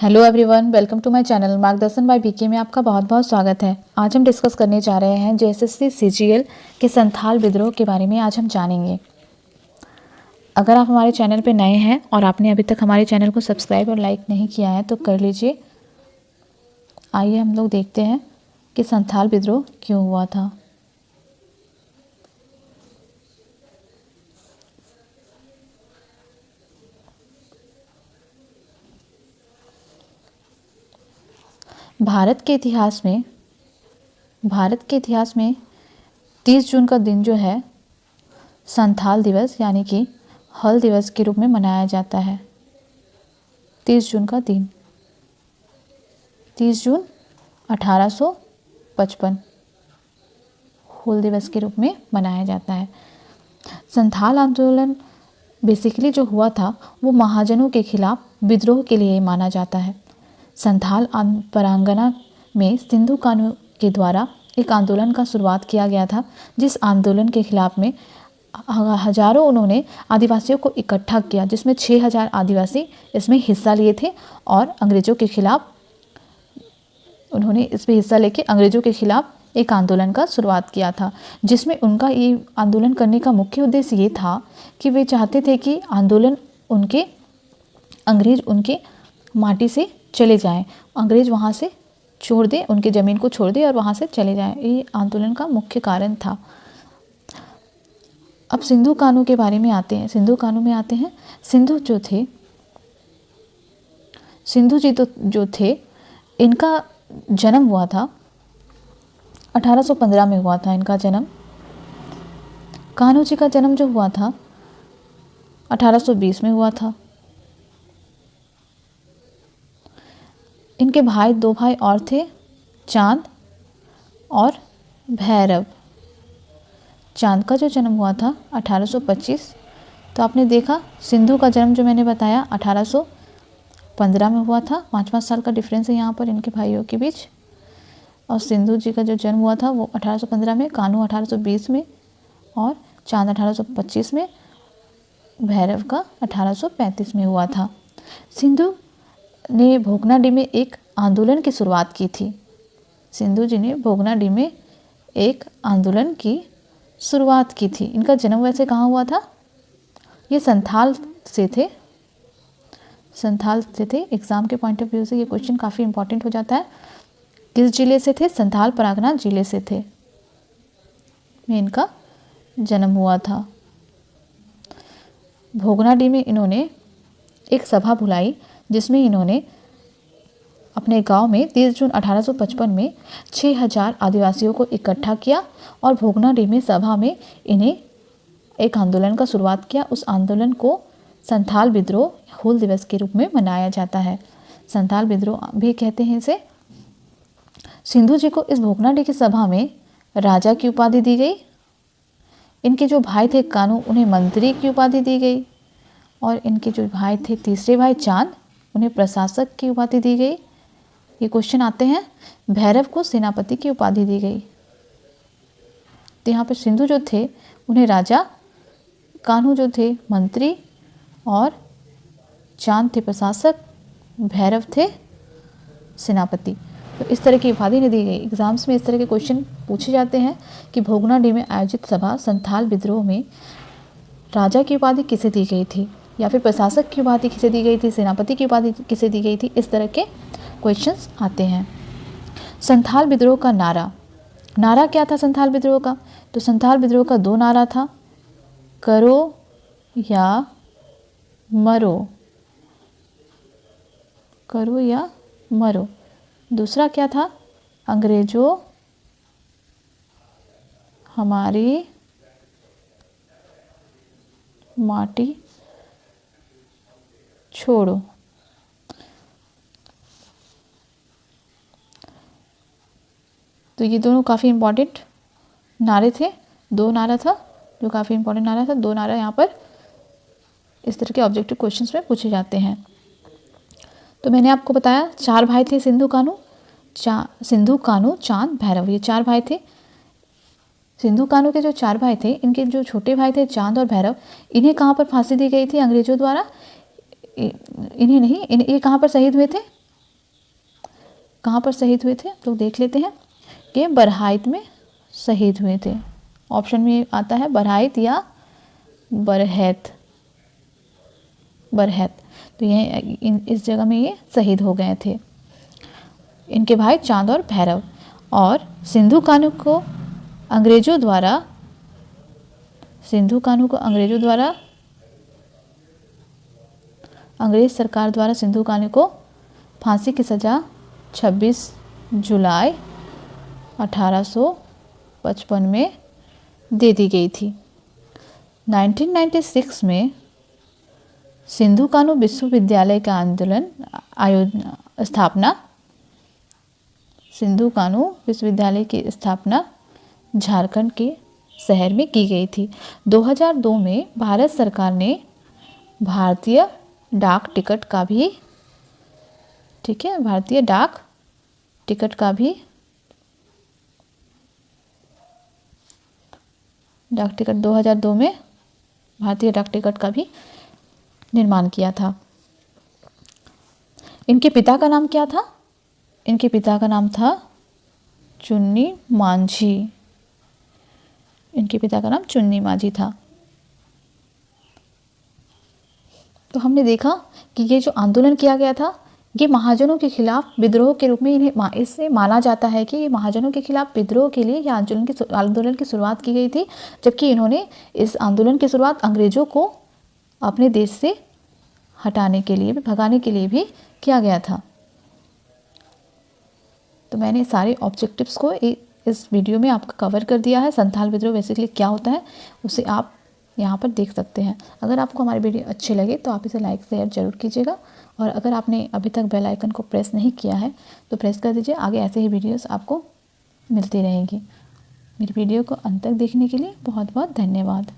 Hello everyone, welcome to my channel Margdarshan by BK में आपका बहुत बहुत स्वागत है। आज हम डिस्कस करने जा रहे हैं जेएसएससी सीजीएल के संथाल विद्रोह के बारे में आज हम जानेंगे। अगर आप हमारे चैनल पे नए हैं और आपने अभी तक हमारे चैनल को सब्सक्राइब और लाइक नहीं किया है तो कर लीजिए। आइए हम लोग देखते हैं कि संथाल विद्रोह क्यों हुआ था। भारत के इतिहास में 30 जून का दिन जो है संथाल दिवस यानी कि हल दिवस के रूप में मनाया जाता है। 30 जून का दिन 30 जून 1855 हूल दिवस के रूप में मनाया जाता है। संथाल आंदोलन बेसिकली जो हुआ था वो महाजनों के खिलाफ विद्रोह के लिए माना जाता है। संथाल परांगना में सिंधु कानू के द्वारा एक आंदोलन का शुरुआत किया गया था, जिस आंदोलन के खिलाफ में हजारों उन्होंने आदिवासियों को इकट्ठा किया, जिसमें 6000 आदिवासी इसमें हिस्सा लिए थे और अंग्रेज़ों के खिलाफ उन्होंने इसमें हिस्सा लेके अंग्रेज़ों के खिलाफ एक आंदोलन का शुरुआत किया था, जिसमें उनका ये आंदोलन करने का मुख्य उद्देश्य ये था कि वे चाहते थे कि आंदोलन अंग्रेज़ उनके माटी से चले जाएं, अंग्रेज़ वहाँ से छोड़ दें, उनकी ज़मीन को छोड़ दें और वहाँ से चले जाएं। ये आंदोलन का मुख्य कारण था। अब सिंधु कानू के बारे में आते हैं। सिंधु कानू में आते हैं। सिंधु जी जो थे इनका जन्म हुआ था 1815 में हुआ था इनका जन्म। कान्हो जी का जन्म जो हुआ था 1820 में हुआ था। इनके दो भाई और थे, चांद और भैरव। चांद का जो जन्म हुआ था 1825, तो आपने देखा सिंधु का जन्म जो मैंने बताया 1815 में हुआ था। 5 साल का डिफरेंस है यहाँ पर इनके भाइयों के बीच। और सिंधु जी का जो जन्म हुआ था वो 1815 में, कान्हू 1820 में और चांद 1825 में, भैरव का 1835 में हुआ था। सिंधु ने भोगनाडीह में एक आंदोलन की शुरुआत की थी। सिंधु जी ने भोगनाडीह में एक आंदोलन की शुरुआत की थी। इनका जन्म वैसे कहाँ हुआ था? ये संथाल से थे। एग्ज़ाम के पॉइंट ऑफ व्यू से ये क्वेश्चन काफ़ी इंपॉर्टेंट हो जाता है। किस जिले से थे? संथाल परागना जिले से थे में इनका जन्म हुआ था। भोगनाडीह में इन्होंने एक सभा बुलाई, जिसमें इन्होंने अपने गांव में 30 जून 1855 में 6000 आदिवासियों को इकट्ठा किया और भोगनाडीह में सभा में इन्हें एक आंदोलन का शुरुआत किया। उस आंदोलन को संथाल विद्रोह हूल दिवस के रूप में मनाया जाता है। संथाल विद्रोह भी कहते हैं इसे। सिंधु जी को इस भोगनाडीह की सभा में राजा की उपाधि दी गई। इनके जो भाई थे कानू, उन्हें मंत्री की उपाधि दी गई और इनके जो भाई थे तीसरे भाई चांद, उन्हें प्रशासक की उपाधि दी गई। ये क्वेश्चन आते हैं। भैरव को सेनापति की उपाधि दी गई। तो यहाँ पर सिंधु जो थे उन्हें राजा, कान्हू जो थे मंत्री और चांद थे प्रशासक, भैरव थे सेनापति। तो इस तरह की उपाधि ने दी गई। एग्जाम्स में इस तरह के क्वेश्चन पूछे जाते हैं कि भोगनाडीह में आयोजित सभा संथाल विद्रोह में राजा की उपाधि किसे दी गई थी, या फिर प्रशासक की उपाधि किसे दी गई थी, सेनापति की उपाधि किसे दी गई थी। इस तरह के क्वेश्चंस आते हैं। संथाल विद्रोह का नारा क्या था संथाल विद्रोह का? तो संथाल विद्रोह का 2 नारा था, करो या मरो। करो या मरो। दूसरा क्या था? अंग्रेजों हमारी माटी छोड़ो। तो ये दोनों काफ़ी इम्पॉर्टेंट नारे थे। 2 नारा था जो काफ़ी इम्पॉर्टेंट नारा था। 2 नारा यहाँ पर इस तरह के ऑब्जेक्टिव क्वेश्चंस में पूछे जाते हैं। तो मैंने आपको बताया 4 भाई थे सिंधु कानू, चांद, भैरव, ये 4 भाई थे। सिंधु कानू के जो 4 भाई थे, इनके जो छोटे भाई थे चांद और भैरव, इन्हें कहाँ पर फांसी दी गई थी अंग्रेजों द्वारा? इन्हें नहीं, ये कहाँ पर शहीद हुए थे? कहाँ पर शहीद हुए थे, तो देख लेते हैं कि बरहाइट में शहीद हुए थे। ऑप्शन में आता है बरहाइट या बरहैत, बरहैत। तो ये इस जगह में ये शहीद हो गए थे। इनके भाई चांद और भैरव। और सिंधु कानू को अंग्रेजों द्वारा अंग्रेज सरकार द्वारा सिंधु कानू को फांसी की सज़ा 26 जुलाई 1855 में दे दी गई थी। 1996 में सिंधु कानू विश्वविद्यालय का सिंधु कानू विश्वविद्यालय की स्थापना झारखंड के शहर में की गई थी। 2002 में भारत सरकार ने भारतीय डाक टिकट का भी, ठीक है, भारतीय डाक टिकट का भी 2002 में भारतीय डाक टिकट का भी निर्माण किया था। इनके पिता का नाम क्या था? इनके पिता का नाम था चुन्नी मांझी। इनके पिता का नाम चुन्नी मांझी था। तो हमने देखा कि ये जो आंदोलन किया गया था, ये महाजनों के खिलाफ विद्रोह के रूप में इन्हें इससे माना जाता है कि ये महाजनों के खिलाफ विद्रोह के लिए यह आंदोलन की शुरुआत की गई थी, जबकि इन्होंने इस आंदोलन की शुरुआत अंग्रेजों को अपने देश से हटाने के लिए भी, भगाने के लिए भी किया गया था। तो मैंने सारे ऑब्जेक्टिव्स को इस वीडियो में आपका कवर कर दिया है। संथाल विद्रोह बेसिकली क्या होता है उसे आप यहाँ पर देख सकते हैं। अगर आपको हमारी वीडियो अच्छी लगे तो आप इसे लाइक शेयर जरूर कीजिएगा, और अगर आपने अभी तक बेल आइकन को प्रेस नहीं किया है तो प्रेस कर दीजिए। आगे ऐसे ही वीडियोस आपको मिलती रहेंगी। मेरी वीडियो को अंत तक देखने के लिए बहुत बहुत धन्यवाद।